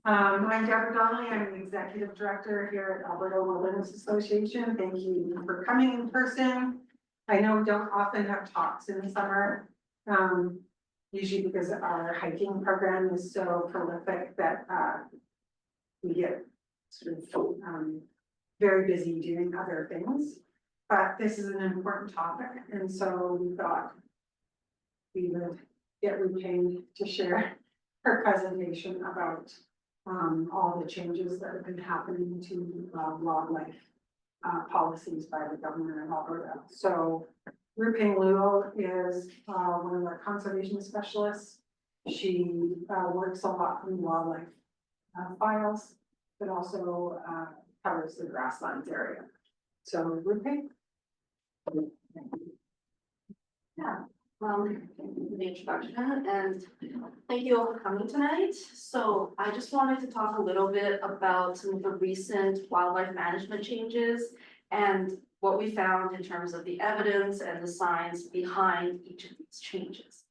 I'm Deborah Donnelly. I'm the Executive Director here at Alberta Wilderness Association. Thank you for coming in person. I know we don't often have talks in the summer, usually because our hiking program is so prolific that we get sort of very busy doing other things. But this is an important topic, and so we thought we would get Ruiping to share her presentation about all the changes that have been happening to wildlife policies by the government of Alberta. So Ruiping Luo is one of our conservation specialists. She works a lot in wildlife files, but also covers the grasslands area. So Ruiping. Yeah, thank you for the introduction and thank you all for coming tonight. So I just wanted to talk a little bit about some of the recent wildlife management changes and what we found in terms of the evidence and the science behind each of these changes.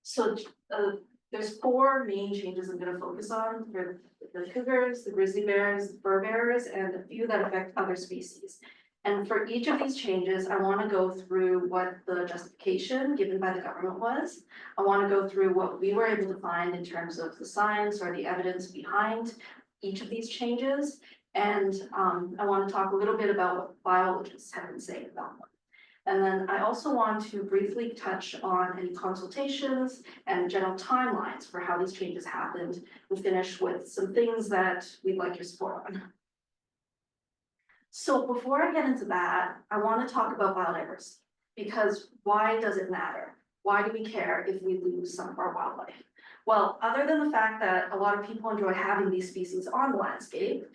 So there's four main changes I'm going to focus on for the cougars, the grizzly bears, the fur bearers, and a few that affect other species. And for each of these changes, I want to go through what the justification given by the government was. I want to go through what we were able to find in terms of the science or the evidence behind each of these changes. And I want to talk a little bit about what biologists have been saying about them. And then I also want to briefly touch on any consultations and general timelines for how these changes happened, and finish with some things that we'd like your support on. So before I get into that, I want to talk about biodiversity, because why does it matter? Why do we care if we lose some of our wildlife? Well, other than the fact that a lot of people enjoy having these species on the landscape,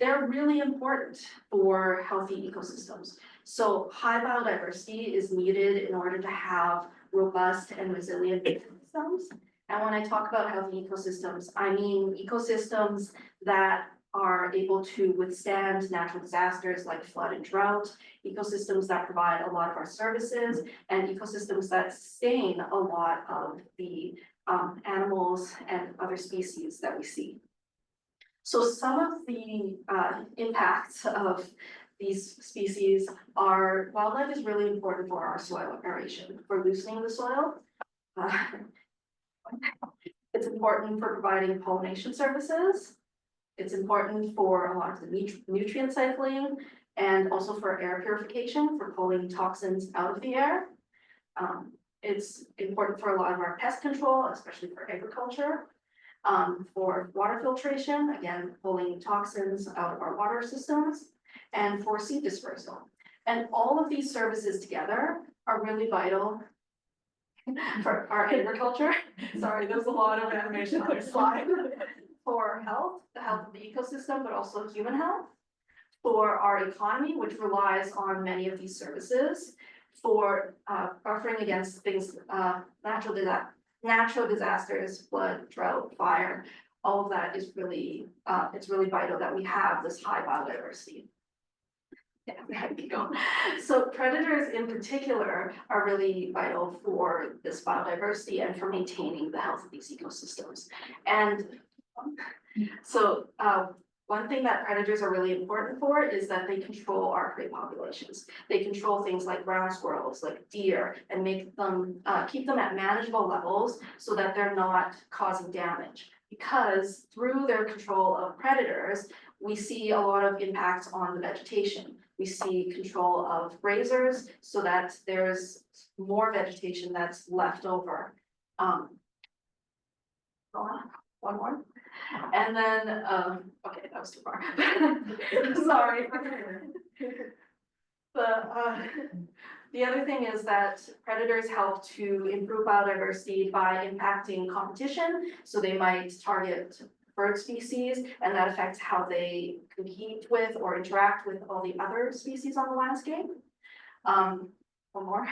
they're really important for healthy ecosystems. So high biodiversity is needed in order to have robust and resilient ecosystems. And when I talk about healthy ecosystems, I mean ecosystems that are able to withstand natural disasters like flood and drought, ecosystems that provide a lot of our services, and ecosystems that sustain a lot of the animals and other species that we see. So some of the impacts of these species are, wildlife is really important for our soil aeration, for loosening the soil. It's important for providing pollination services. It's important for a lot of the nutrient cycling and also for air purification, for pulling toxins out of the air. It's important for a lot of our pest control, especially for agriculture. For water filtration, again, pulling toxins out of our water systems, and for seed dispersal. And all of these services together are really vital for our agriculture. Sorry, there's a lot of animation on this slide. For health, the health of the ecosystem, but also human health. For our economy, which relies on many of these services. For buffering against things, natural disasters, flood, drought, fire, all of that is really, it's really vital that we have this high biodiversity. Yeah, there you go. So predators in particular are really vital for this biodiversity and for maintaining the health of these ecosystems. And so one thing that predators are really important for is that they control our prey populations. They control things like ground squirrels, like deer, and make them keep them at manageable levels so that they're not causing damage. Because through their control of predators, we see a lot of impacts on the vegetation. We see control of grazers so that there's more vegetation that's left over. One more. And then, okay, that was too far. Sorry. The other thing is that predators help to improve biodiversity by impacting competition. So they might target bird species, and that affects how they compete with or interact with all the other species on the landscape. One more.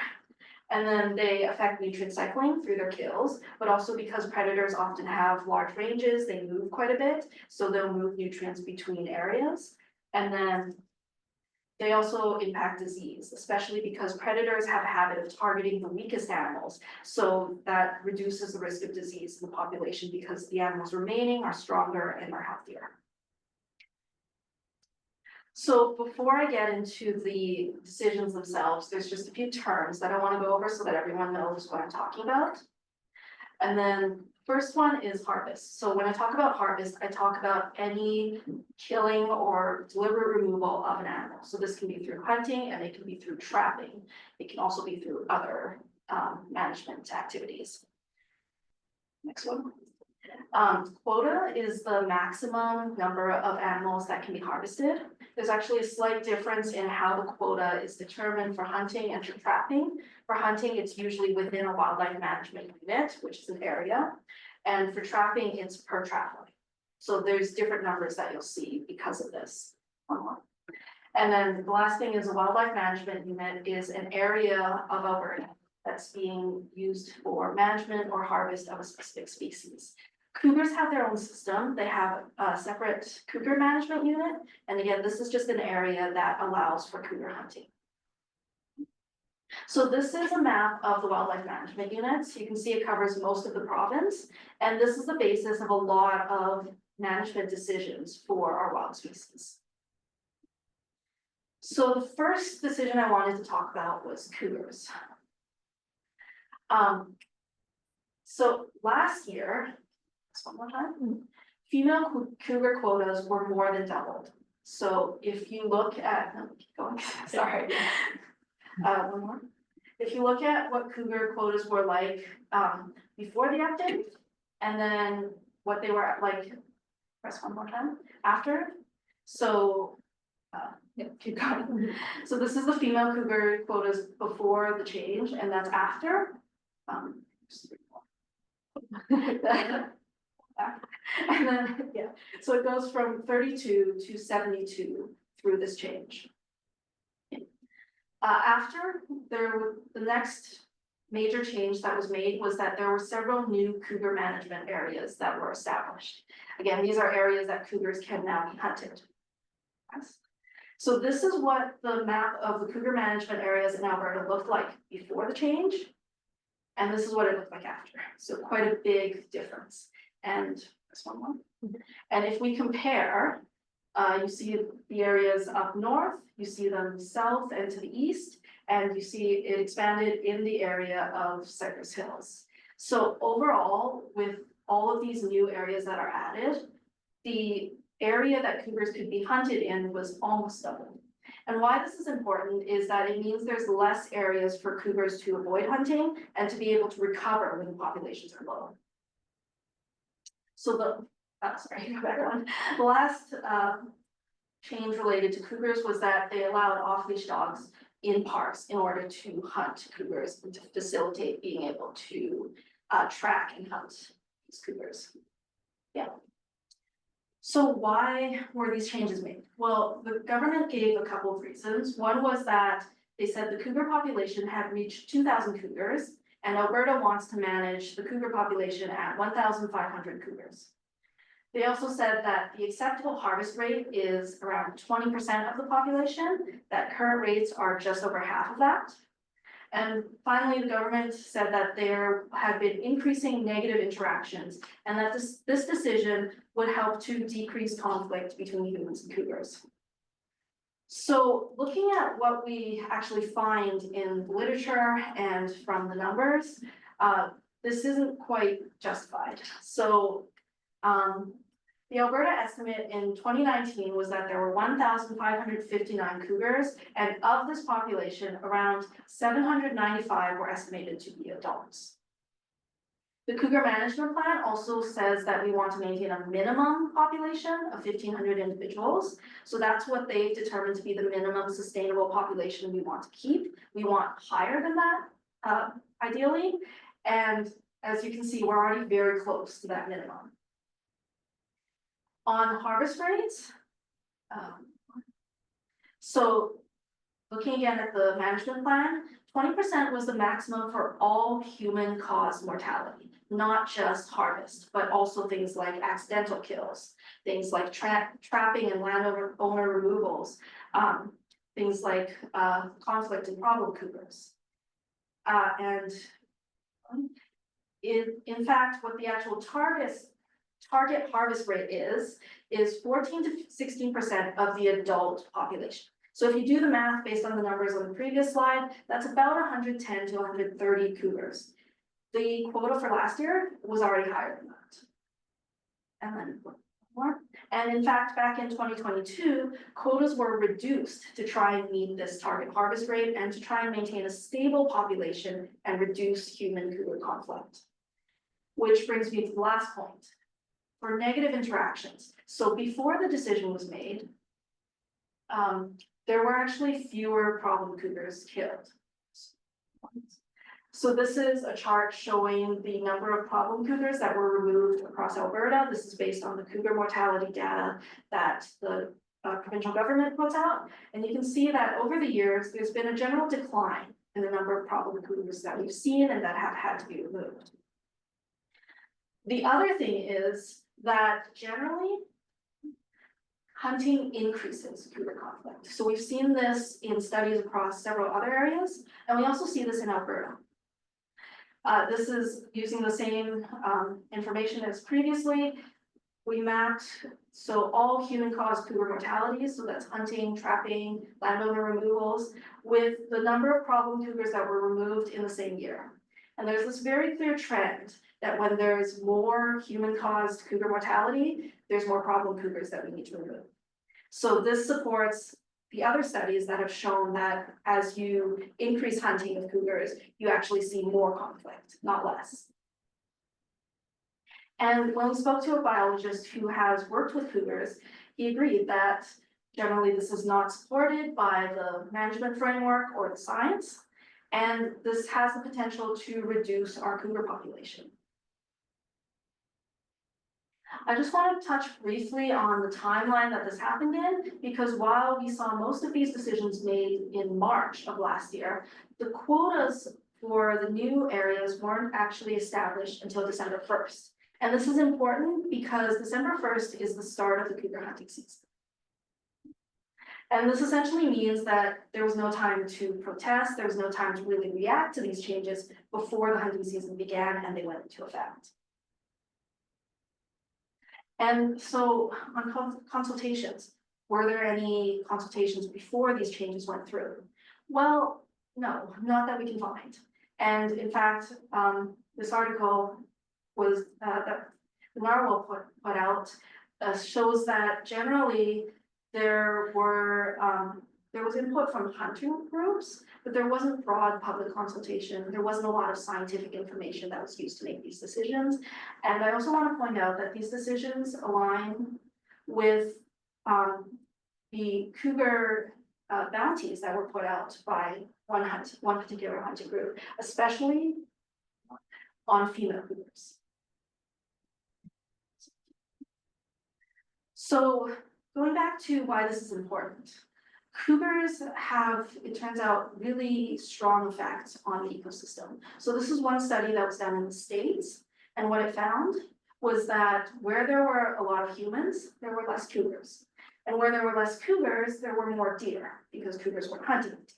And then they affect nutrient cycling through their kills, but also because predators often have large ranges, they move quite a bit, so they'll move nutrients between areas. And then They also impact disease, especially because predators have a habit of targeting the weakest animals. So that reduces the risk of disease in the population because the animals remaining are stronger and are healthier. So before I get into the decisions themselves, there's just a few terms that I want to go over so that everyone knows what I'm talking about. And then first one is harvest. So when I talk about harvest, I talk about any killing or deliberate removal of an animal. So this can be through hunting and it can be through trapping. It can also be through other management activities. Next one. Quota is the maximum number of animals that can be harvested. There's actually a slight difference in how the quota is determined for hunting and for trapping. For hunting, it's usually within a wildlife management unit, which is an area. And for trapping, it's per trap line. So there's different numbers that you'll see because of this. One more. And then the last thing is a wildlife management unit is an area of Alberta that's being used for management or harvest of a specific species. Cougars have their own system. They have a separate cougar management unit. And again, this is just an area that allows for cougar hunting. So this is a map of the wildlife management units. You can see it covers most of the province. And this is the basis of a lot of management decisions for our wild species. So the first decision I wanted to talk about was cougars. So last year, one more time, female cougar quotas were more than doubled. So if you look at, no, keep going, sorry. One more. If you look at what cougar quotas were like before the update, and then what they were like, press one more time, after. So, yeah, keep going. So this is the female cougar quotas before the change, and that's after. And then, yeah, so it goes from 32 to 72 through this change. After the next major change that was made was that there were several new cougar management areas that were established. Again, these are areas that cougars can now be hunted. Yes. So this is what the map of the cougar management areas in Alberta looked like before the change. And this is what it looked like after. So quite a big difference. And this one more. And if we compare, you see the areas up north, you see them south and to the east, and you see it expanded in the area of Cypress Hills. So overall, with all of these new areas that are added, the area that cougars could be hunted in was almost doubled. And why this is important is that it means there's less areas for cougars to avoid hunting and to be able to recover when the populations are low. So the last change related to cougars was that they allowed off-leash dogs in parks in order to hunt cougars and to facilitate being able to track and hunt these cougars. Yeah. So why were these changes made? Well, the government gave a couple of reasons. One was that they said the cougar population had reached 2,000 cougars, and Alberta wants to manage the cougar population at 1,500 cougars. They also said that the acceptable harvest rate is around 20% of the population, that current rates are just over half of that. And finally, the government said that there have been increasing negative interactions and that this decision would help to decrease conflict between humans and cougars. So looking at what we actually find in the literature and from the numbers, this isn't quite justified. So the Alberta estimate in 2019 was that there were 1,559 cougars, and of this population, around 795 were estimated to be adults. The Cougar Management Plan also says that we want to maintain a minimum population of 1,500 individuals. So that's what they've determined to be the minimum sustainable population we want to keep. We want higher than that, ideally. And as you can see, we're already very close to that minimum. On harvest rates, so looking again at the management plan, 20% was the maximum for all human-caused mortality, not just harvest, but also things like accidental kills, things like trapping and landowner removals. things like conflict and problem cougars. And in fact, what the actual target harvest rate is 14 to 16% of the adult population. So if you do the math based on the numbers on the previous slide, that's about 110 to 130 cougars. The quota for last year was already higher than that. And then more. And in fact, back in 2022, quotas were reduced to try and meet this target harvest rate and to try and maintain a stable population and reduce human cougar conflict. Which brings me to the last point. For negative interactions. So before the decision was made, there were actually fewer problem cougars killed. So this is a chart showing the number of problem cougars that were removed across Alberta. This is based on the cougar mortality data that the provincial government puts out. And you can see that over the years, there's been a general decline in the number of problem cougars that we've seen and that have had to be removed. The other thing is that generally, hunting increases cougar conflict. So we've seen this in studies across several other areas, and we also see this in Alberta. This is using the same information as previously. We mapped, so all human-caused cougar mortalities, so that's hunting, trapping, landowner removals, with the number of problem cougars that were removed in the same year. And there's this very clear trend that when there's more human-caused cougar mortality, there's more problem cougars that we need to remove. So this supports the other studies that have shown that as you increase hunting of cougars, you actually see more conflict, not less. And when we spoke to a biologist who has worked with cougars, he agreed that generally this is not supported by the management framework or the science, and this has the potential to reduce our cougar population. I just want to touch briefly on the timeline that this happened in, because while we saw most of these decisions made in March of last year, the quotas for the new areas weren't actually established until December 1st. And this is important because December 1st is the start of the cougar hunting season. And this essentially means that there was no time to protest, there was no time to really react to these changes before the hunting season began and they went into effect. And so on consultations, were there any consultations before these changes went through? Well, no, not that we can find. And in fact, this article was that the NARWAL put out shows that generally there was input from hunting groups, but there wasn't broad public consultation. There wasn't a lot of scientific information that was used to make these decisions. And I also want to point out that these decisions align with the cougar bounties that were put out by one particular hunting group, especially on female cougars. So going back to why this is important. Cougars have, it turns out, really strong effects on the ecosystem. So this is one study that was done in the States, and what it found was that where there were a lot of humans, there were less cougars. And where there were less cougars, there were more deer, because cougars were hunting deer.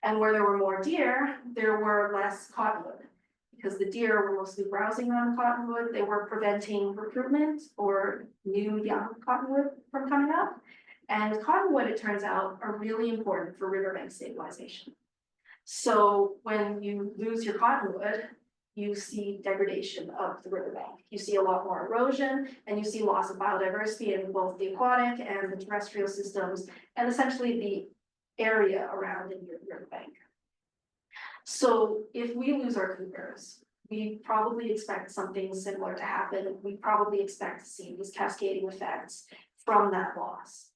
And where there were more deer, there were less cottonwood, because the deer were mostly browsing on cottonwood. They were preventing recruitment or new young cottonwood from coming up. And cottonwood, it turns out, are really important for riverbank stabilization. So when you lose your cottonwood, you see degradation of the riverbank. You see a lot more erosion, and you see loss of biodiversity in both the aquatic and the terrestrial systems, and essentially the area around in your riverbank. So if we lose our cougars, we probably expect something similar to happen. We probably expect to see these cascading effects from that loss.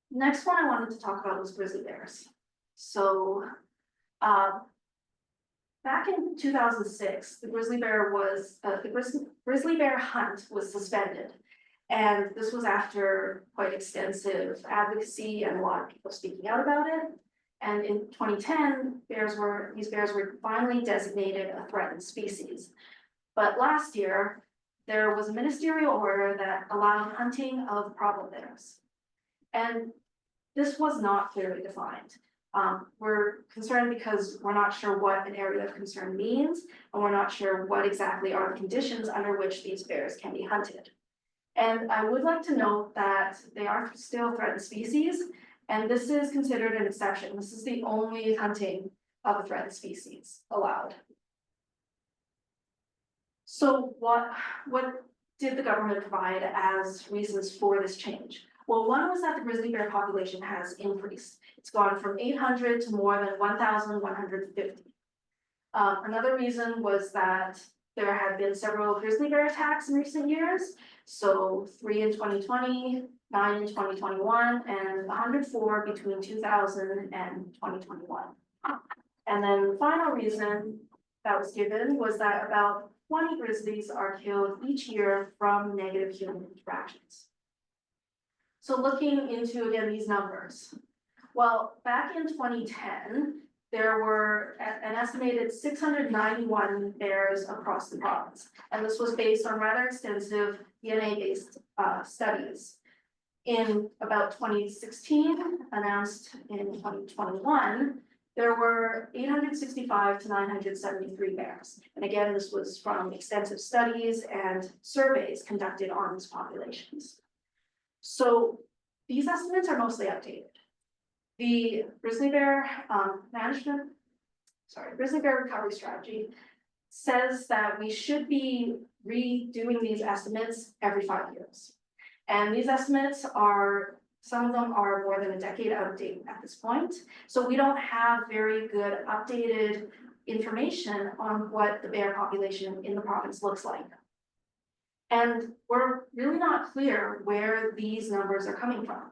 Next one I wanted to talk about was grizzly bears. So back in 2006, the grizzly bear hunt was suspended. And this was after quite extensive advocacy and a lot of people speaking out about it. And in 2010, these bears were finally designated a threatened species. But last year, there was a ministerial order that allowed hunting of problem bears. And this was not clearly defined. We're concerned because we're not sure what an area of concern means, and we're not sure what exactly are the conditions under which these bears can be hunted. And I would like to note that they are still threatened species, and this is considered an exception. This is the only hunting of a threatened species allowed. So what did the government provide as reasons for this change? Well, one was that the grizzly bear population has increased. It's gone from 800 to more than 1,150. Another reason was that there had been several grizzly bear attacks in recent years. So 3 in 2020, 9 in 2021, and 104 between 2000 and 2021. And then the final reason that was given was that about 20 grizzlies are killed each year from negative human interactions. So looking into, again, these numbers. Well, back in 2010, there were an estimated 691 bears across the province. And this was based on rather extensive DNA-based studies. In about 2016, announced in 2021, there were 865 to 973 bears. And again, this was from extensive studies and surveys conducted on these populations. So these estimates are mostly outdated. The grizzly bear grizzly bear recovery strategy says that we should be redoing these estimates every 5 years. And these estimates are, some of them are more than a decade out of date at this point. So we don't have very good updated information on what the bear population in the province looks like. And we're really not clear where these numbers are coming from.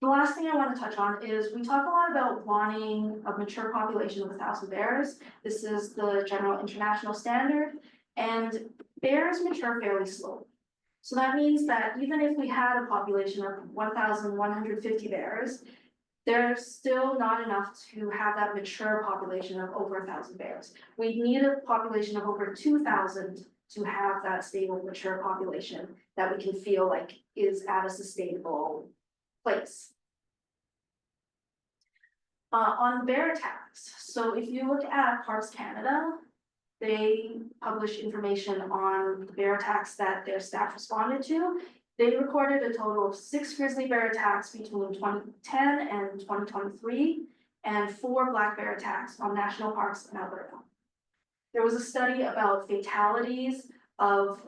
The last thing I want to touch on is we talk a lot about wanting a mature population of 1,000 bears. This is the general international standard, and bears mature fairly slowly. So that means that even if we had a population of 1,150 bears, there's still not enough to have that mature population of over 1,000 bears. We need a population of over 2,000 to have that stable, mature population that we can feel like is at a sustainable place. On bear attacks, so if you look at Parks Canada, they publish information on the bear attacks that their staff responded to. They recorded a total of 6 grizzly bear attacks between 2010 and 2023, and 4 black bear attacks on national parks in Alberta. There was a study about fatalities of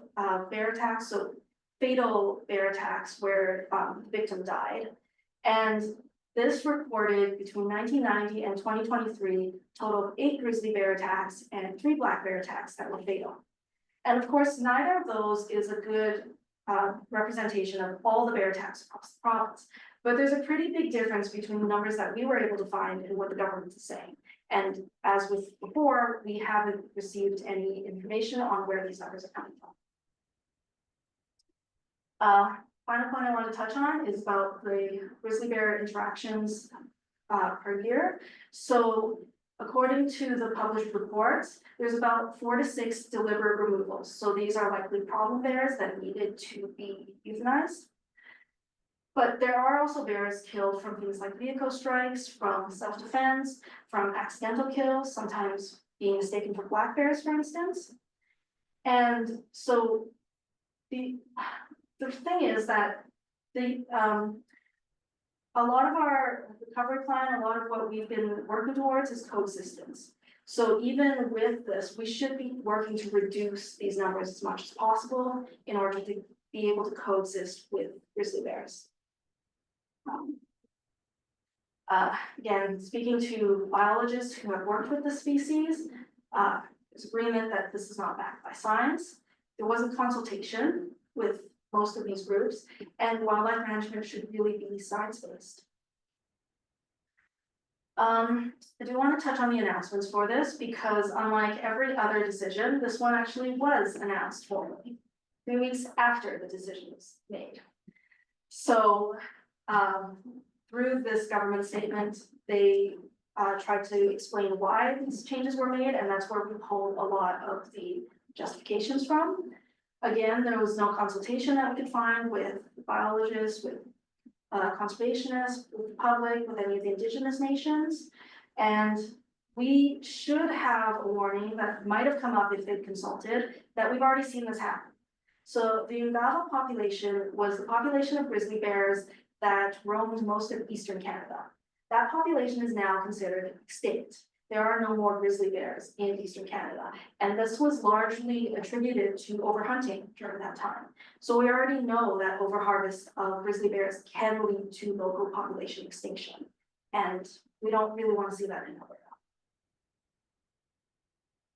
bear attacks, so fatal bear attacks where the victim died. And this reported between 1990 and 2023, total of 8 grizzly bear attacks and 3 black bear attacks that were fatal. And of course, neither of those is a good representation of all the bear attacks across the province. But there's a pretty big difference between the numbers that we were able to find and what the government is saying. And as with before, we haven't received any information on where these numbers are coming from. Final point I want to touch on is about the grizzly bear interactions per year. So according to the published reports, there's about 4 to 6 deliberate removals. So these are likely problem bears that needed to be euthanized. But there are also bears killed from things like vehicle strikes, from self-defense, from accidental kills, sometimes being mistaken for black bears, for instance. And so the thing is that a lot of our recovery plan, a lot of what we've been working towards is coexistence. So even with this, we should be working to reduce these numbers as much as possible in order to be able to coexist with grizzly bears. Again, speaking to biologists who have worked with the species, there's agreement that this is not backed by science. There wasn't consultation with most of these groups, and wildlife management should really be science-based. I do want to touch on the announcements for this because unlike every other decision, this one actually was announced formally 3 weeks after the decision was made. So through this government statement, they tried to explain why these changes were made, and that's where we pulled a lot of the justifications from. Again, there was no consultation that we could find with biologists, with conservationists, with the public, with any of the indigenous nations. And we should have a warning that might have come up if they'd consulted, that we've already seen this happen. So the Ungava population was the population of grizzly bears that roamed most of eastern Canada. That population is now considered extinct. There are no more grizzly bears in eastern Canada. And this was largely attributed to overhunting during that time. So we already know that overharvest of grizzly bears can lead to local population extinction. And we don't really want to see that in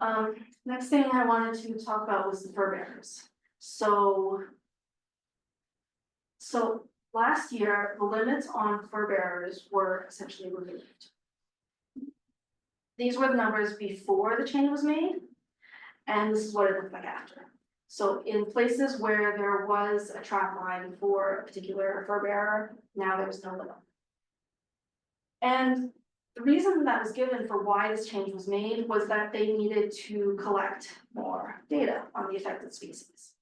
Alberta. Next thing I wanted to talk about was the fur bearers. So last year, the limits on fur bearers were essentially removed. These were the numbers before the change was made, and this is what it looked like after. So in places where there was a trap line for a particular fur bearer, now there's no limit. And the reason that was given for why this change was made was that they needed to collect more data on the affected species.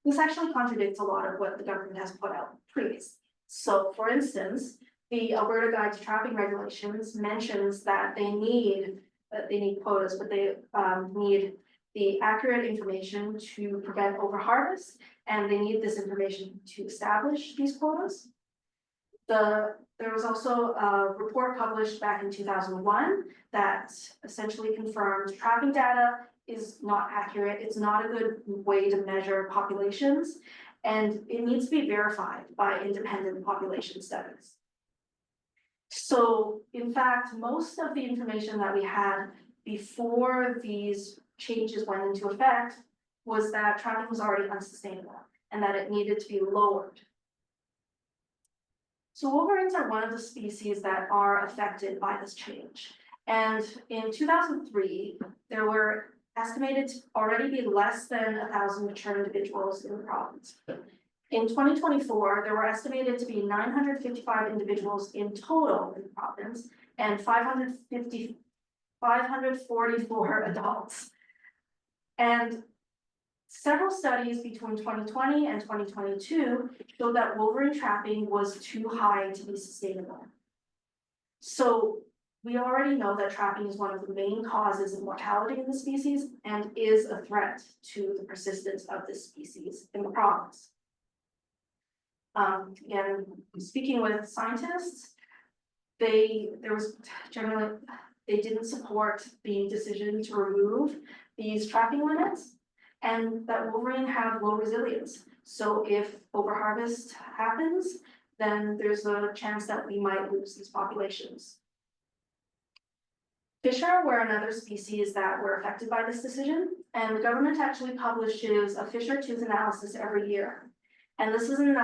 This actually contradicts a lot of what the government has put out previously. So for instance, the Alberta Guide to Trapping Regulations mentions that they need quotas, but they need the accurate information to prevent overharvest, and they need this information to establish these quotas. There was also a report published back in 2001 that essentially confirmed trapping data is not accurate. It's not a good way to measure populations, and it needs to be verified by independent population studies. So in fact, most of the information that we had before these changes went into effect was that trapping was already unsustainable and that it needed to be lowered. So wolverines are one of the species that are affected by this change. And in 2003, there were estimated to already be less than 1,000 mature individuals in the province. In 2024, there were estimated to be 955 individuals in total in the province and 544 adults. And several studies between 2020 and 2022 showed that wolverine trapping was too high to be sustainable. So we already know that trapping is one of the main causes of mortality in the species and is a threat to the persistence of this species in the province. Again, speaking with scientists, they didn't support the decision to remove these trapping limits, and that wolverine have low resilience. So if overharvest happens, then there's a chance that we might lose these populations. Fisher were another species that were affected by this decision, and the government actually publishes a Fisher tooth analysis every year. And this is an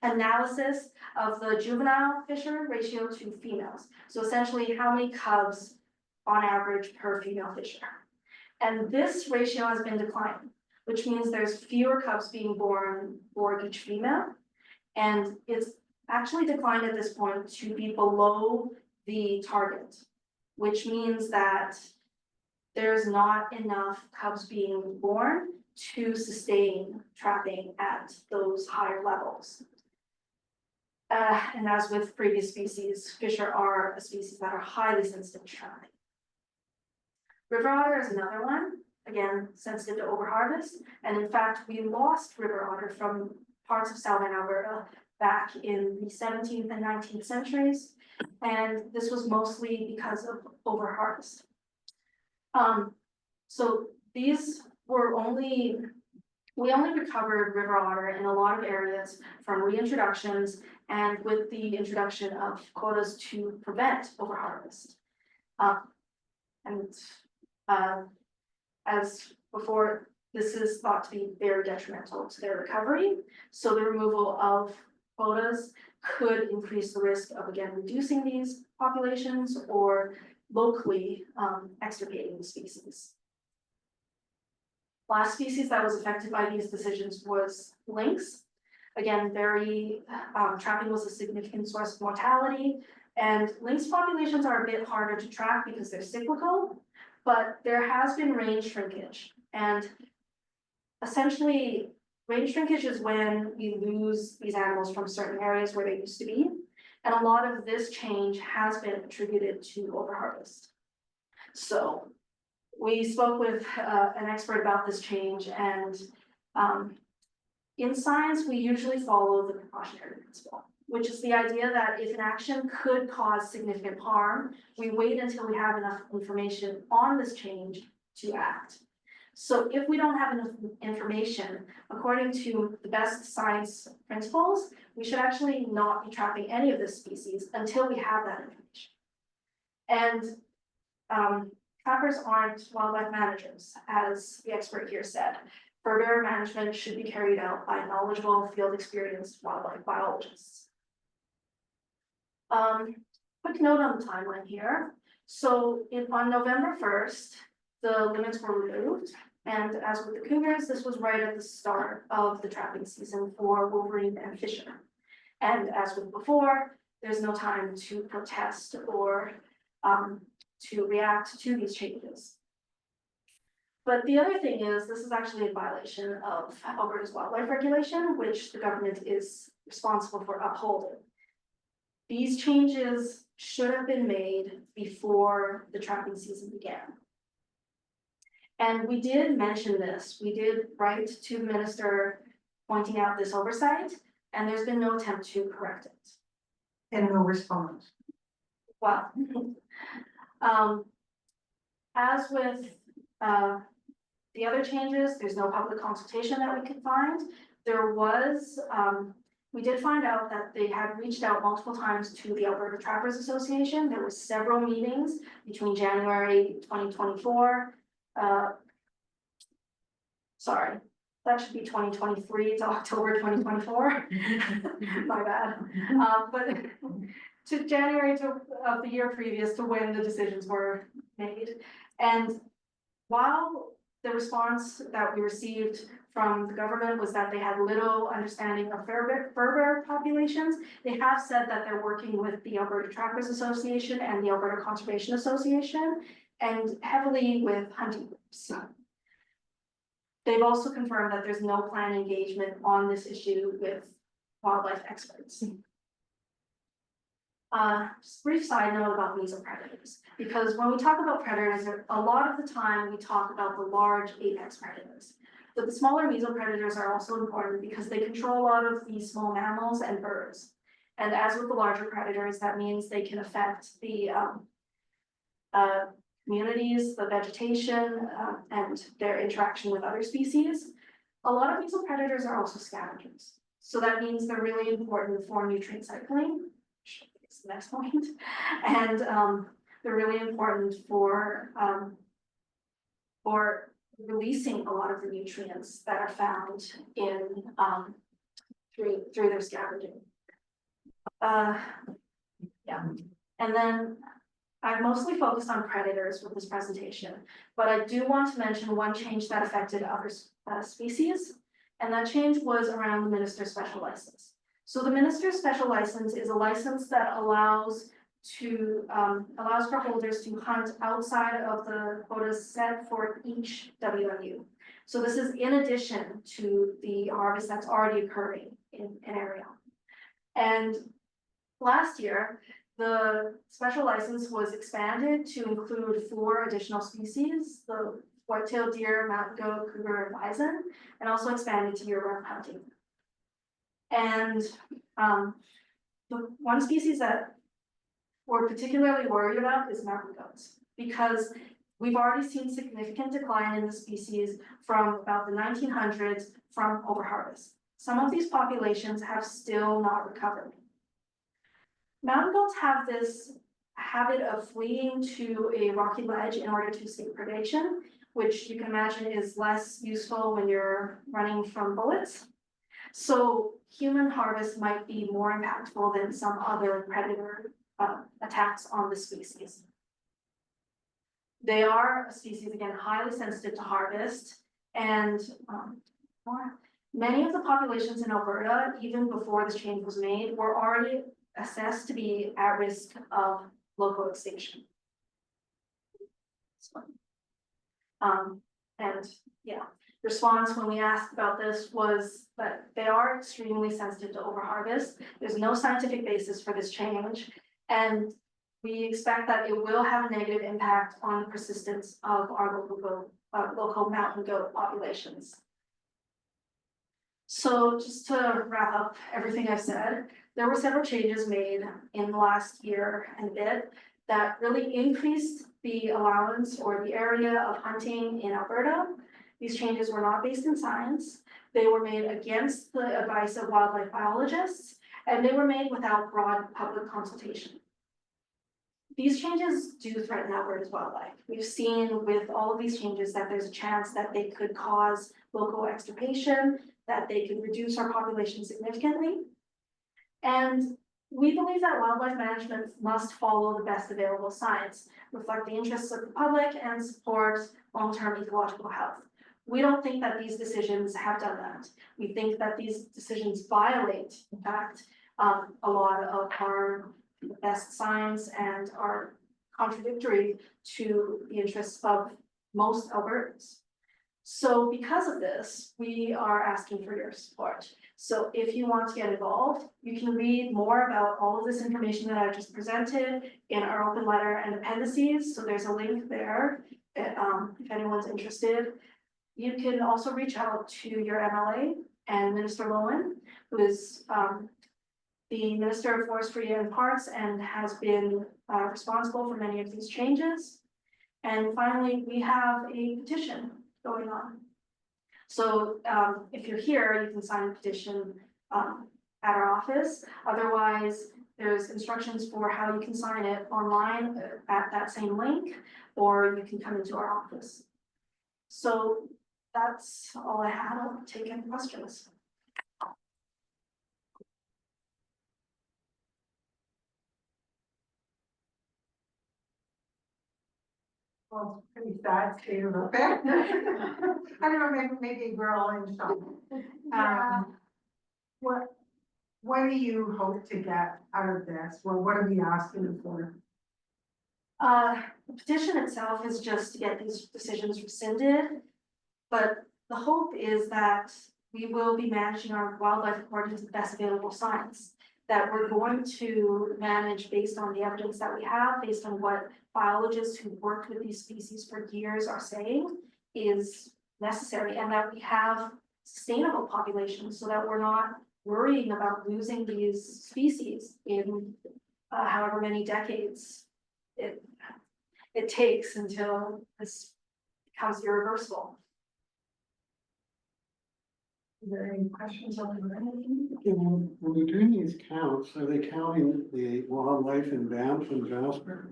analysis of the juvenile Fisher ratio to females. So essentially how many cubs on average per female Fisher. And this ratio has been declining, which means there's fewer cubs being born for each female. And it's actually declined at this point to be below the target, which means that there's not enough cubs being born to sustain trapping at those higher levels. And as with previous species, Fisher are a species that are highly sensitive to trapping. River otter is another one, again, sensitive to overharvest. And in fact, we lost river otter from parts of southern Alberta back in the 17th and 19th centuries. And this was mostly because of overharvest. So these were we only recovered river otter in a lot of areas from reintroductions and with the introduction of quotas to prevent overharvest. As before, this is thought to be very detrimental to their recovery. So the removal of quotas could increase the risk of, again, reducing these populations or locally extirpating the species. Last species that was affected by these decisions was lynx. Again, trapping was a significant source of mortality, and lynx populations are a bit harder to track because they're cyclical, but there has been range shrinkage. And essentially, Range shrinkage is when we lose these animals from certain areas where they used to be. And a lot of this change has been attributed to overharvest. So we spoke with an expert about this change, and in science, we usually follow the precautionary principle, which is the idea that if an action could cause significant harm, we wait until we have enough information on this change to act. So if we don't have enough information, according to the best science principles, we should actually not be trapping any of this species until we have that information. And trappers aren't wildlife managers, as the expert here said. Further management should be carried out by knowledgeable, field experienced wildlife biologists. Quick note on the timeline here. So on November 1st, the limits were removed. And as with the cougars, this was right at the start of the trapping season for wolverine and fisher. And as with before, there's no time to protest or to react to these changes. But the other thing is, this is actually a violation of Alberta's wildlife regulation, which the government is responsible for upholding. These changes should have been made before the trapping season began. And we did mention this, we did write to the minister pointing out this oversight, and there's been no attempt to correct it. And no response. Well, as with the other changes, there's no public consultation that we could find. There was, we did find out that they had reached out multiple times to the Alberta Trappers Association. There were several meetings between January 2024. Sorry, that should be 2023 to October 2024. My bad. But to January of the year previous to when the decisions were made. And while the response that we received from the government was that they had little understanding of fur populations, they have said that they're working with the Alberta Trappers Association and the Alberta Conservation Association, and heavily with hunting groups. They've also confirmed that there's no planned engagement on this issue with wildlife experts. Just a brief side note about mesopredators, because when we talk about predators, a lot of the time we talk about the large apex predators. But the smaller mesopredators are also important because they control a lot of these small mammals and birds. And as with the larger predators, that means they can affect the communities, the vegetation, and their interaction with other species. A lot of mesopredators are also scavengers. So that means they're really important for nutrient cycling, which is the next point. And they're really important for releasing a lot of the nutrients that are found in through their scavenging. Yeah, and then I mostly focused on predators with this presentation, but I do want to mention one change that affected other species, and that change was around the minister's special license. So the minister's special license is a license that allows for holders to hunt outside of the quotas set for each WMU. So this is in addition to the harvest that's already occurring in an area. And last year, the special license was expanded to include 4 additional species: the white-tailed deer, mountain goat, cougar, and bison, and also expanded to year-round hunting. And the one species that we're particularly worried about is mountain goats, because we've already seen significant decline in the species from about the 1900s from overharvest. Some of these populations have still not recovered. Mountain goats have this habit of fleeing to a rocky ledge in order to escape predation, which you can imagine is less useful when you're running from bullets. So human harvest might be more impactful than some other predator attacks on the species. They are a species, again, highly sensitive to harvest, and many of the populations in Alberta, even before this change was made, were already assessed to be at risk of local extinction. And yeah, response when we asked about this was that they are extremely sensitive to overharvest. There's no scientific basis for this change, and we expect that it will have a negative impact on the persistence of our local mountain goat populations. So just to wrap up everything I've said, there were several changes made in the last year and a bit that really increased the allowance or the area of hunting in Alberta. These changes were not based in science. They were made against the advice of wildlife biologists, and they were made without broad public consultation. These changes do threaten Alberta's wildlife. We've seen with all of these changes that there's a chance that they could cause local extirpation, that they could reduce our population significantly. And we believe that wildlife management must follow the best available science, reflect the interests of the public, and support long-term ecological health. We don't think that these decisions have done that. We think that these decisions violate, in fact, a lot of our best science and are contradictory to the interests of most Albertans. So because of this, we are asking for your support. So if you want to get involved, you can read more about all of this information that I've just presented in our open letter and appendices. So there's a link there if anyone's interested. You can also reach out to your MLA and Minister Lowen, who is the Minister of Forestry and Parks and has been responsible for many of these changes. And finally, we have a petition going on. So if you're here, you can sign a petition at our office. Otherwise, there's instructions for how you can sign it online at that same link, or you can come into our office. So that's all I had. I'll take any questions. Well, it's pretty sad state of affairs. I don't know, maybe we're all in shock. Yeah. What do you hope to get out of this? Well, what are we asking for? The petition itself is just to get these decisions rescinded, but the hope is that we will be managing our wildlife according to the best available science, that we're going to manage based on the evidence that we have, based on what biologists who worked with these species for years are saying is necessary, and that we have sustainable populations so that we're not worrying about losing these species in however many decades it takes until this becomes irreversible. Are there any questions on When they're doing these counts, are they counting the wildlife in Banff and Jasper?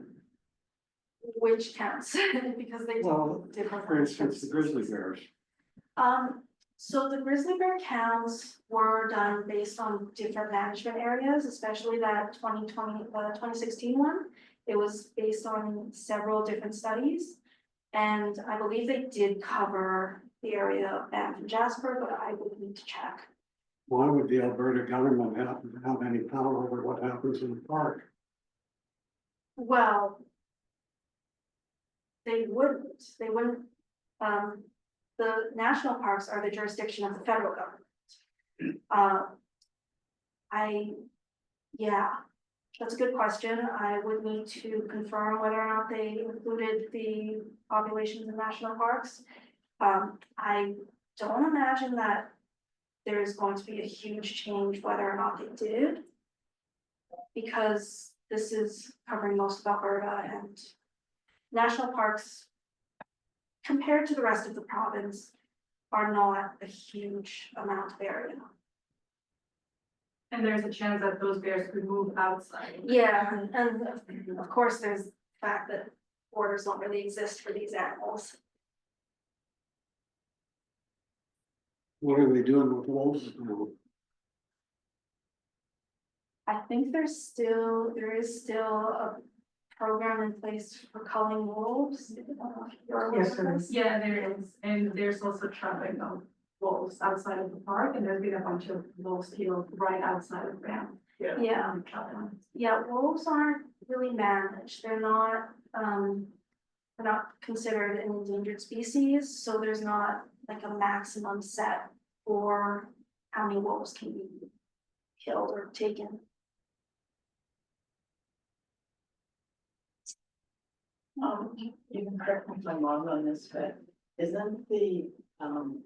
Which counts, because they Well, do different. for instance, the grizzly bears. So the grizzly bear counts were done based on different management areas, especially that 2016 one. It was based on several different studies. And I believe they did cover the area of Banff and Jasper, but I would need to check. Why would the Alberta government have any power over what happens in the park? Well, they wouldn't, the national parks are the jurisdiction of the federal government. Yeah, that's a good question. I would need to confirm whether or not they included the populations in national parks. I don't imagine that there's going to be a huge change whether or not they did, because this is covering most of Alberta, and national parks, compared to the rest of the province, are not a huge amount of area. And there's a chance that those bears could move outside. Yeah, and of course, there's the fact that borders don't really exist for these animals. What are they doing with wolves now? I think there is still a program in place for culling wolves. You're aware Yes, of there this? is. Yeah, there is, and there's also trapping of wolves outside of the park, and there's been a bunch of wolves killed right outside of Banff. Yeah. Yeah, wolves aren't really managed. They're not considered an endangered species, so there's not like a maximum set for how many wolves can be killed or taken. You can correct me if I'm wrong on this, but isn't the,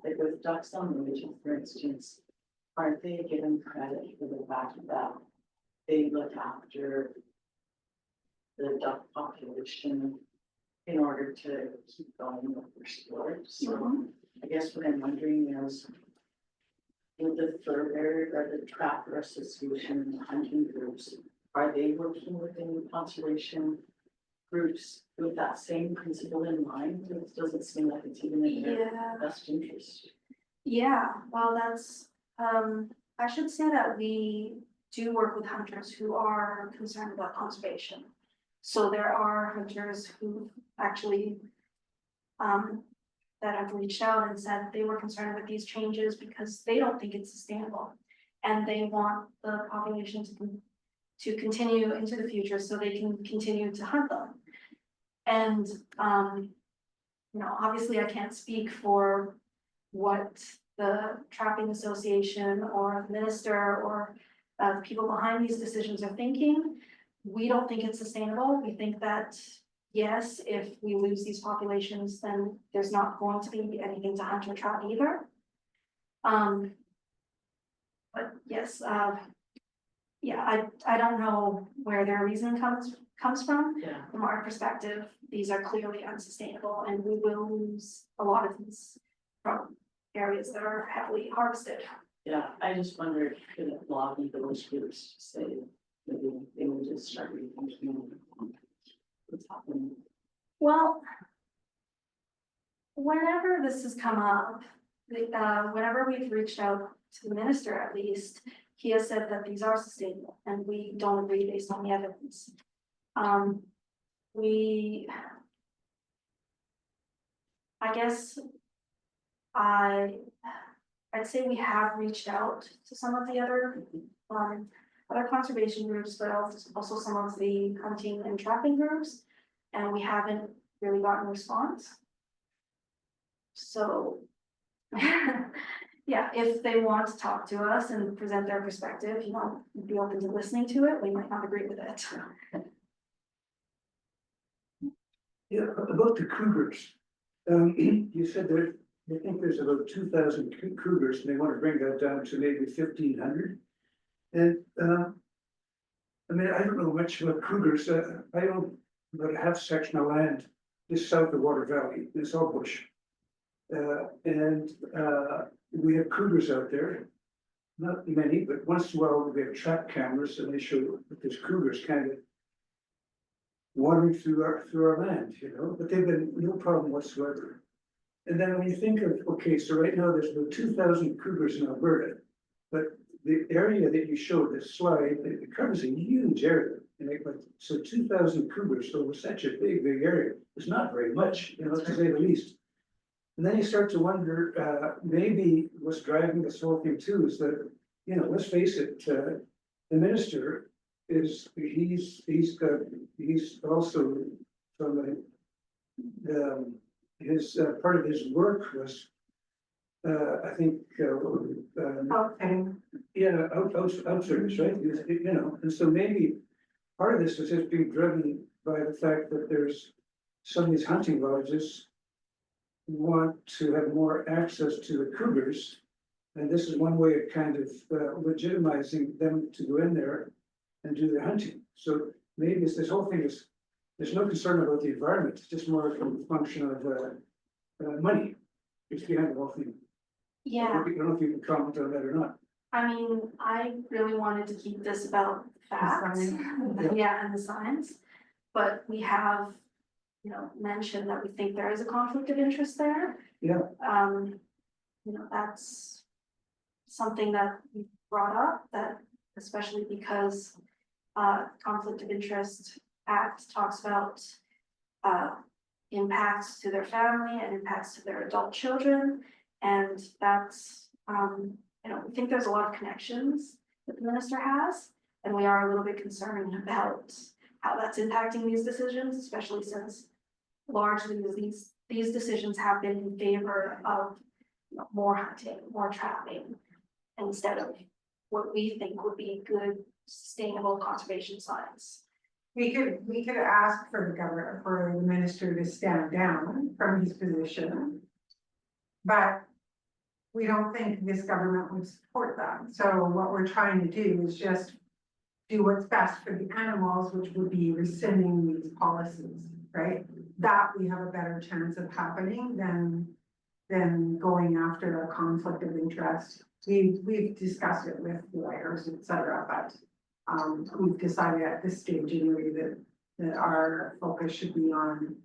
like with ducks on the ridges, for instance, aren't they given credit for the fact that they look after the duck population in order to keep going with their sports? So I guess what I'm wondering is, with the further or the trapper association and the hunting groups, are they working with any conservation groups with that same principle in mind? It doesn't seem like it's even in their Yeah, best interest. yeah, well, that's, I should say that we do work with hunters who are concerned about conservation. So there are hunters who actually, that have reached out and said they were concerned with these changes because they don't think it's sustainable. And they want the population to continue into the future so they can continue to hunt them. And, you know, obviously I can't speak for what the trapping association or the minister or the people behind these decisions are thinking. We don't think it's sustainable. We think that, yes, if we lose these populations, then there's not going to be anything to hunt or trap either. But yes, yeah, I don't know where their reason comes from. Yeah. From our perspective, these are clearly unsustainable and we will lose a lot of these from areas that are heavily harvested. Yeah, I just wondered, could it lobby those groups to say, maybe they would just start rethinking what's happening? Well, whenever this has come up, whenever we've reached out to the minister at least, he has said that these are sustainable and we don't agree based on the evidence. I guess I'd say we have reached out to some of the other conservation groups, but also some of the hunting and trapping groups, and we haven't really gotten a response. So, yeah, if they want to talk to us and present their perspective, you know, we'd be open to listening to it. We might not agree with it. Yeah, about the cougars. You said that you think there's about 2,000 cougars and they want to bring that down to maybe 1,500. And I mean, I don't know much about cougars. I own about a half section of land just south of Water Valley. It's all bush. We have cougars out there. Not many, but once in a while we have trap cameras and they show that there's cougars kind of wandering through our land, you know, but they've been no problem whatsoever. And then when you think of, okay, so right now there's about 2,000 cougars in Alberta, but the area that you showed, the slide, it covers a huge area. And so 2,000 cougars over such a big area is not very much, you know, to say the least. And then you start to wonder, maybe what's driving this whole thing too is that, you know, let's face it, the minister is, he's also from his part of his work was, I think, Okay. yeah, outservice, right? You know, and so maybe part of this is just being driven by the fact that there's some of these hunting lodges want to have more access to the cougars. And this is one way of kind of legitimizing them to go in there and do their hunting. So maybe it's this whole thing is, there's no concern about the environment, it's just more of a function of money. It's behind the whole thing. Yeah, I don't know if you can comment on that or not. I mean, I really wanted to keep this about facts, yeah, and the science. But we have, you know, mentioned that we think there is a conflict of interest there. Yeah. You know, that's something that we brought up, that especially because conflict of interest act talks about impacts to their family and impacts to their adult children. And that's, you know, we think there's a lot of connections that the minister has, and we are a little bit concerned about how that's impacting these decisions, especially since largely these decisions have been in favor of more hunting, more trapping, instead of what we think would be good, sustainable conservation science. We could ask for the governor, for the minister to stand down from his position. But we don't think this government would support that. So what we're trying to do is just do what's best for the animals, which would be rescinding these policies, right? That we have a better chance of happening than going after a conflict of interest. We've discussed it with lawyers, et cetera, but we've decided at this stage anyway that our focus should be on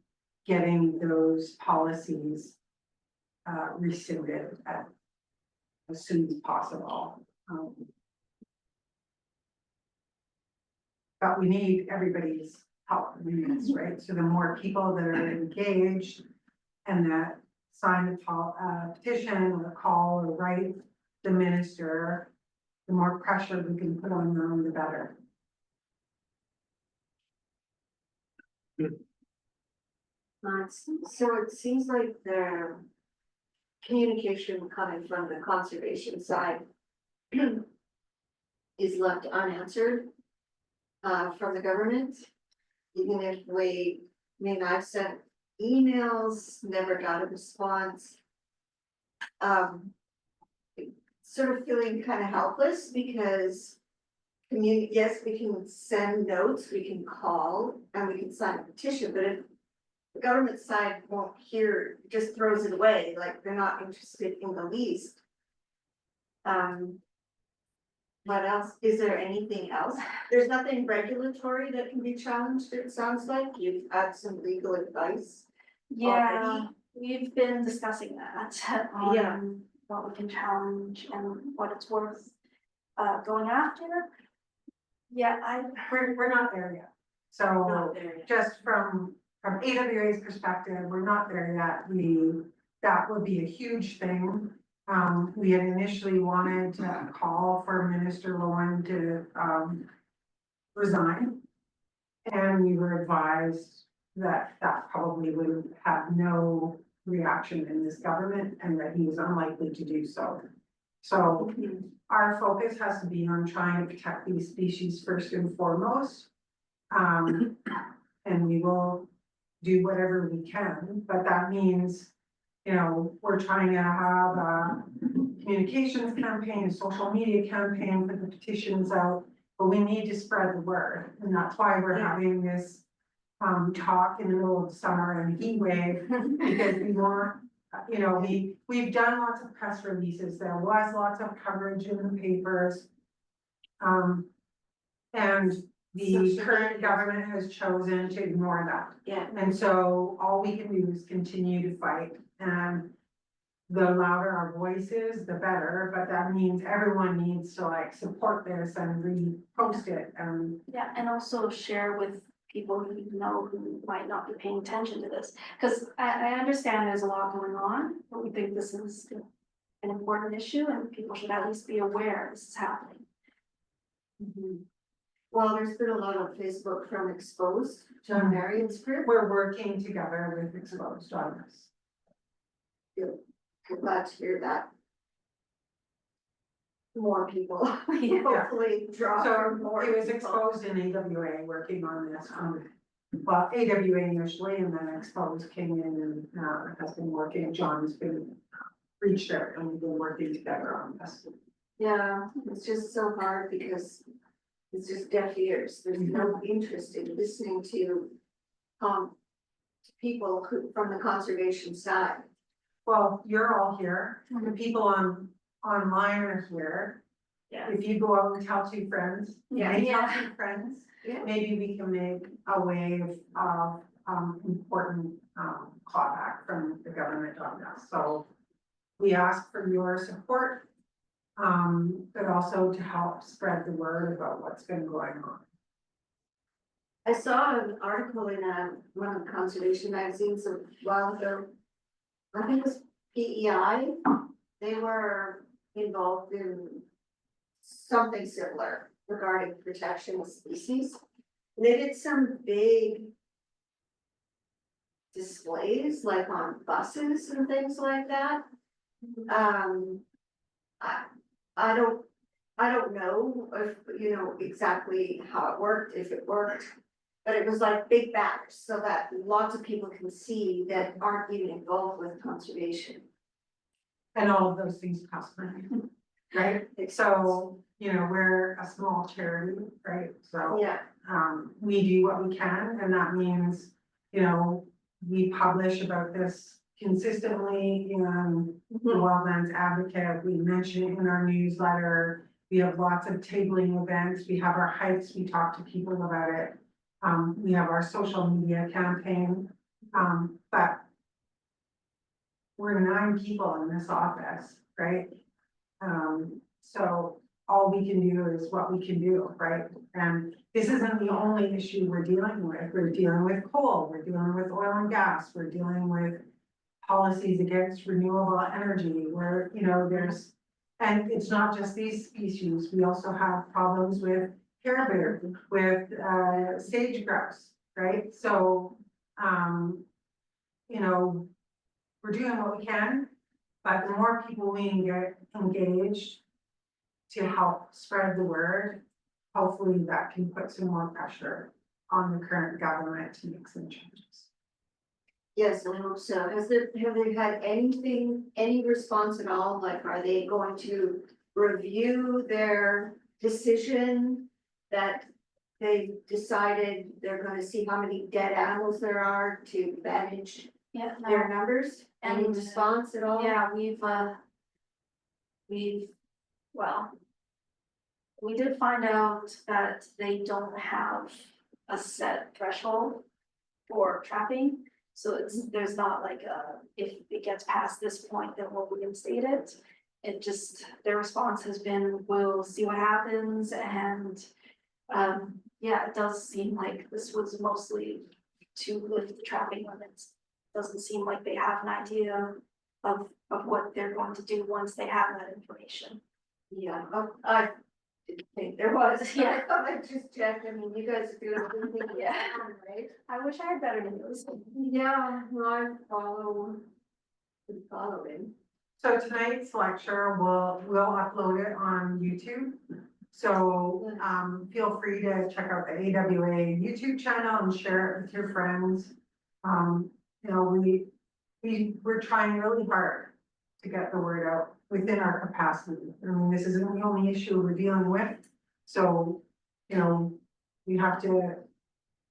getting those policies rescinded as soon as possible. But we need everybody's help in this, right? So the more people that are engaged and that sign a petition or call or write the minister, the more pressure we can put on them, the better. So it seems like the communication coming from the conservation side is left unanswered from the government. Even if I've sent emails, never got a response. Sort of feeling kind of helpless because yes, we can send notes, we can call, and we can sign a petition, but if the government side won't hear, just throws it away, like they're not interested in the least. What else? Is there anything else? There's nothing regulatory that can be challenged, it sounds like. You've had some legal advice. Yeah, Already? we've been discussing that, Yeah. what we can challenge and what it's worth, going after. Yeah, We're not there yet. So Not there yet. just from AWA's perspective, we're not there yet. That would be a huge thing. We had initially wanted to call for Minister Lowen to resign. And we were advised that probably would have no reaction in this government and that he was unlikely to do so. So our focus has to be on trying to protect these species first and foremost. And we will do whatever we can, but that means, we're trying to have a communications campaign, a social media campaign, put the petitions out, but we need to spread the word. And that's why we're having this talk in the middle of summer and heat wave, because we want, we've done lots of press releases. There was lots of coverage in the papers. And the Social current media. government has chosen to ignore that. Yeah. And so all we can do is continue to fight, and the louder our voice is, the better, but that means everyone needs to support this and repost it and. yeah, and also share with people who you know who might not be paying attention to this. Cause I understand there's a lot going on, but we think this is an important issue and people should at least be aware this is happening. Well, there's been a lot on Facebook from Exposed, John Marion's group. We're working together with Exposed on this. I'm glad to hear that. More people, Yeah. hopefully draw So more it was people. Exposed in AWA working on this, well, AWA initially, and then Exposed came in and has been working. John's been reached out and we've been working together on this. Yeah, it's just so hard because it's just deaf ears. There's no interest in listening to people from the conservation side. Well, you're all here, the people online are here. Yeah. If you go out and tell two friends, Yeah. they tell Yeah. two friends, Yeah. maybe we can make a wave of important clawback from the government on this. So we ask for your support, but also to help spread the word about what's been going on. I saw an article in one of the conservation magazines a while ago. I think it was PEI. They were involved in something similar regarding protection of species. They did some big displays, like on buses and things like that. Um, I, I don't know if, you know, exactly how it worked, if it worked. But it was like big banners so that lots of people can see that aren't even involved with conservation. And all of those things cost money, right? So, you know, we're a small charity, right? So, Yeah, we do what we can, and that means, you know, we publish about this consistently in the Wildlands Advocate. We mention it in our newsletter. We have lots of tabling events. We have our hikes. We talk to people about it. We have our social media campaign, but we're 9 people in this office, right? So all we can do is what we can do, right? And this isn't the only issue we're dealing with. We're dealing with coal, we're dealing with oil and gas, we're dealing with policies against renewable energy, where, you know, and it's not just these species, we also have problems with caribou, with sage grouse, right? So, you know, we're doing what we can, but the more people we can get engaged to help spread the word, hopefully that can put some more pressure on the current government to make some changes. yes, I hope so. Have they had any response at all? Like, are they going to review their decision that they decided they're gonna see how many dead animals there are to manage Yeah, their numbers? Any And- response at all? yeah, well, we did find out that they don't have a set threshold for trapping. So there's not like if it gets past this point, then we'll reinstate it. It just, their response has been, we'll see what happens, and yeah, it does seem like this was mostly to lift the trapping limits. Doesn't seem like they have an idea of what they're going to do once they have that information. Yeah, I didn't think there was. Yeah. I thought I just checked. I mean, you guys are doing everything you Yeah. can, right? I wish I had better news. Yeah, no, I following. So tonight's lecture, we'll upload it on YouTube. So, feel free to check out the AWA YouTube channel and share it with your friends. You know, we're trying really hard to get the word out within our capacity. I mean, this isn't the only issue we're dealing with. So, you know, we have to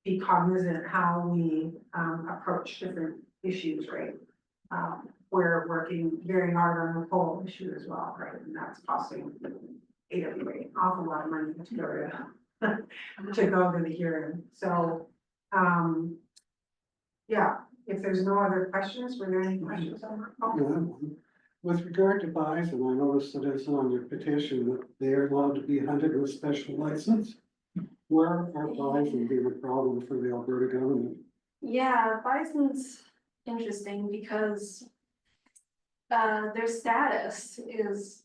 be cognizant how we, approach different issues, right? We're working very hard on the coal issue as well, right? And that's costing AWA an awful lot of money to go to the hearing. So, yeah, if there's no other questions, were there any questions on that call? Yeah. With regard to bison, I noticed that it's on your petition that they are allowed to be hunted with special license. Where are bison being a problem for the Alberta government? Yeah, bison's interesting because their status is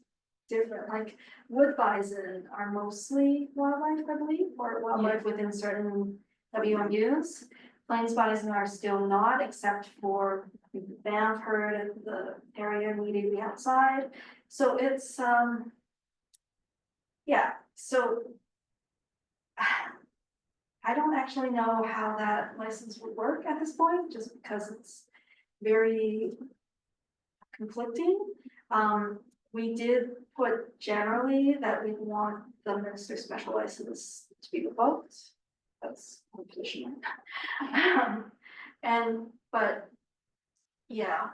different. Like wood bison are mostly wildlife, I believe, or wildlife within certain WMUs. Plains bison are still not, except for the Banff herd and the area immediately outside. So it's yeah, so I don't actually know how that license would work at this point, just because it's very conflicting. We did put generally that we want the minister special license to be revoked. That's one position. But yeah.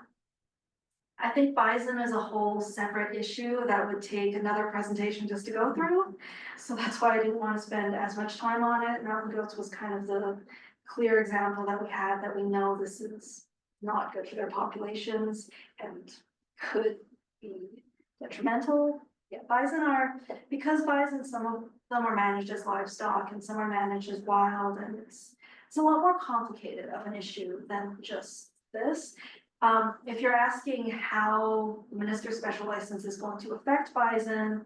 I think bison is a whole separate issue that would take another presentation just to go through. So that's why I didn't want to spend as much time on it. Mountain goats was kind of the clear example that we had, that we know this is not good for their populations and could be detrimental. Yeah, bison are, because bison, some of them are managed as livestock and some are managed as wild, and it's a lot more complicated of an issue than just this. If you're asking how the minister's special license is going to affect bison,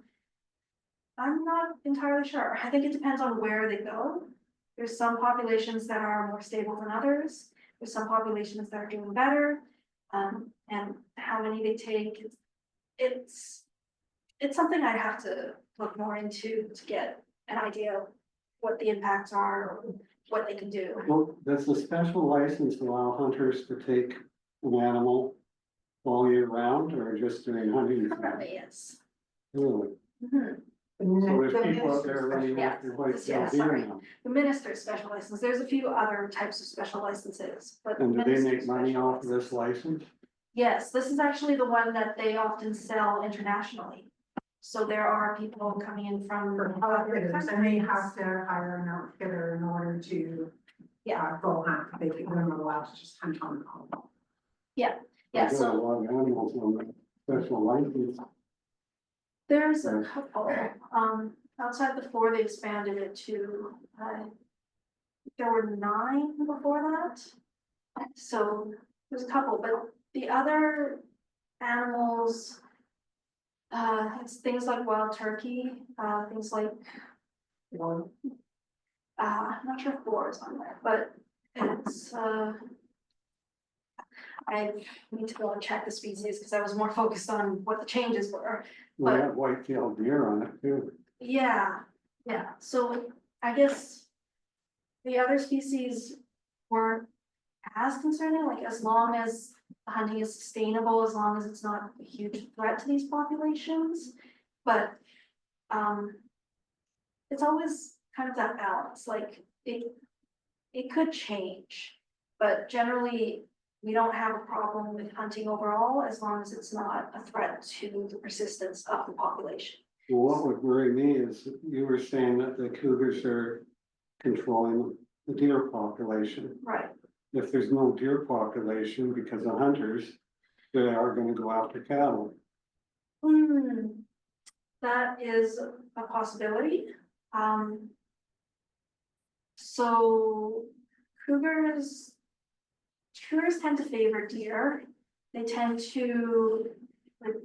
I'm not entirely sure. I think it depends on where they go. There's some populations that are more stable than others. There's some populations that are doing better. And how many they take, it's something I have to look more into to get an idea of what the impacts are, or what they can do. Well, does the special license allow hunters to take an animal all year round or just during hunting season? Currently, yes. Really? Mhm. So there's people out there running Yeah. after white-tailed Yeah, deer sorry. now. The minister's special license, there's a few other types of special licenses, but. And do they make minister's money special off of this license- license? Yes, this is actually the one that they often sell internationally. So there are people coming in from For other outfitters, and they have countries. to hire an outfitter in order to. Yeah. Go hunt, they're not allowed to just hunt on their own. Yeah, There's a so lot of animals on the special license. there's a Right. couple, outside the 4, they expanded it to, there were 9 before that. So there's a couple, but the other animals, it's things like wild turkey, things like, I'm not sure if boar is on there, but it's, I need to go and check the species because I was more focused on what the changes were. We But- have white-tailed deer on it too. Yeah, so I guess the other species weren't as concerning, like as long as the hunting is sustainable, as long as it's not a huge threat to these populations. But, it's always kind of that balance, like it could change. But generally, we don't have a problem with hunting overall, as long as it's not a threat to the persistence of the population. Well, what would worry me is that you were saying that the cougars are controlling the deer population. Right. If there's no deer population because of hunters, they are gonna go after cattle. That is a possibility. So cougars tend to favor deer. They tend to, like,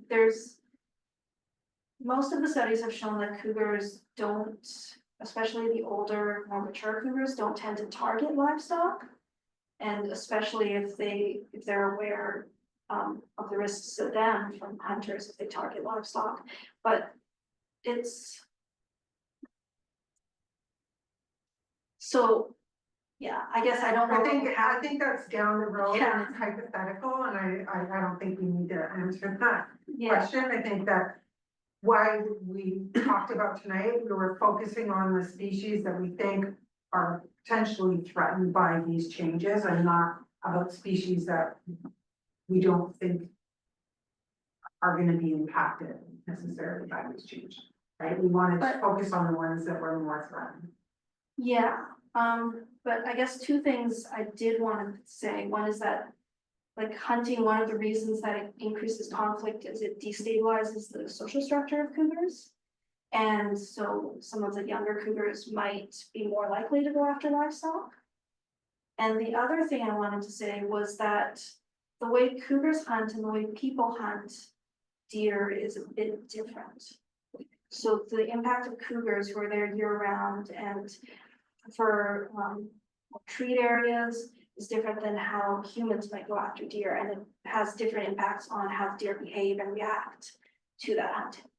most of the studies have shown that cougars don't, especially the older, more mature cougars, don't tend to target livestock. And especially if they're aware of the risks to them from hunters if they target livestock. But it's. So, yeah, I guess I don't know. I think that's down the road Yeah. and it's hypothetical, and I don't think we need to answer that Yeah, question. I think that why we talked about tonight, we were focusing on the species that we think are potentially threatened by these changes and not about species that we don't think are gonna be impacted necessarily by this change, right? We wanted to But- focus on the ones that were more threatened. yeah, but I guess 2 things I did want to say. One is that, like, hunting, one of the reasons that it increases conflict is it destabilizes the social structure of cougars. And so some of the younger cougars might be more likely to go after livestock. And the other thing I wanted to say was that the way cougars hunt and the way people hunt deer is a bit different. So the impact of cougars who are there year round and for treat areas is different than how humans might go after deer, and it has different impacts on how deer behave and react to that hunting.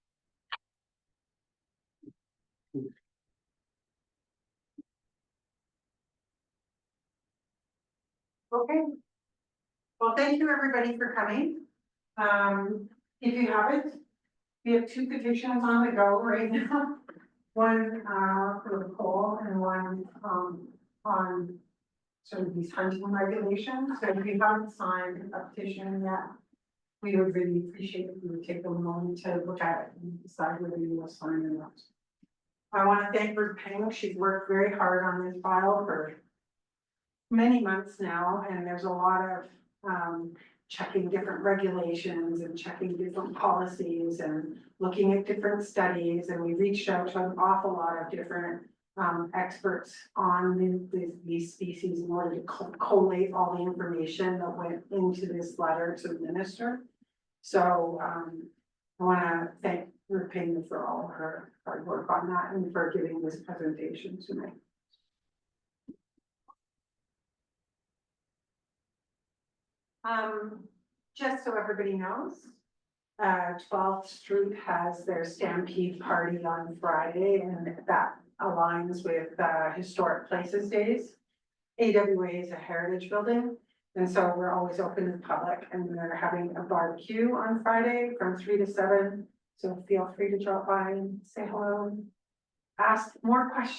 Okay. Well, thank you, everybody, for coming. If you haven't, we have 2 petitions on the go right now. One, for the poll and one, on sort of these hunting regulations. So if you haven't signed a petition yet, we would really appreciate if you would take a moment to look at it and decide whether you will sign or not. I want to thank Ruth Payne. She's worked very hard on this file for many months now, and there's a lot of checking different regulations and checking different policies and looking at different studies, and we reached out to an awful lot of different experts on these species in order to collate all the information that went into this letter to the minister. So I want to thank Ruth Payne for all of her hard work on that and for giving this presentation tonight. Just so everybody knows, 12th Street has their Stampede Party on Friday, and that aligns with, Historic Places Days. AWA is a heritage building, and so we're always open to the public, and they're having a barbecue on Friday from 3 to 7. So feel free to drop by and say hello, and ask more questions.